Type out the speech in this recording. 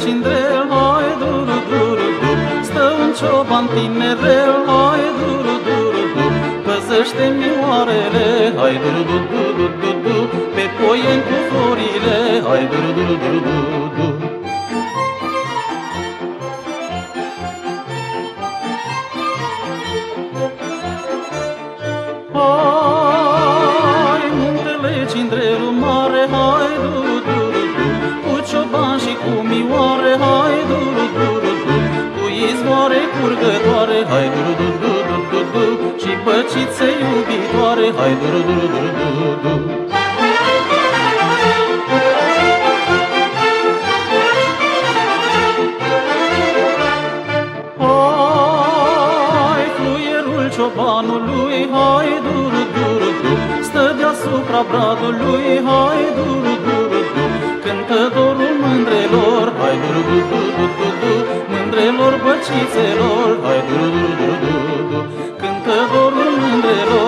cindrel, hai duru, duru, du. Stă un cioban tinerel, hai duru, duru, du. Păzește mioarele, hai duru, duru, duru, duru, du. Pe poien cu florile, hai duru, duru, duru, duru, du. Hai, muntele Cindrelul mare, hai duru, duru, du. Cu cioban și cu mioare, hai duru, duru, du. Cu izvoare curgătoare, hai duru, duru, duru, duru, du. Și băcițe iubitoare, hai duru, duru, duru, duru, du. Hai, fluierul ciobanului, hai duru, duru, du. Stă deasupra bradului, hai duru, duru, du. Cântă dorul mândrelor, hai duru, duru, duru, duru, du. Mândrelor băcițelor, hai duru, duru, duru, duru, du. Cântă dorul mândrelor.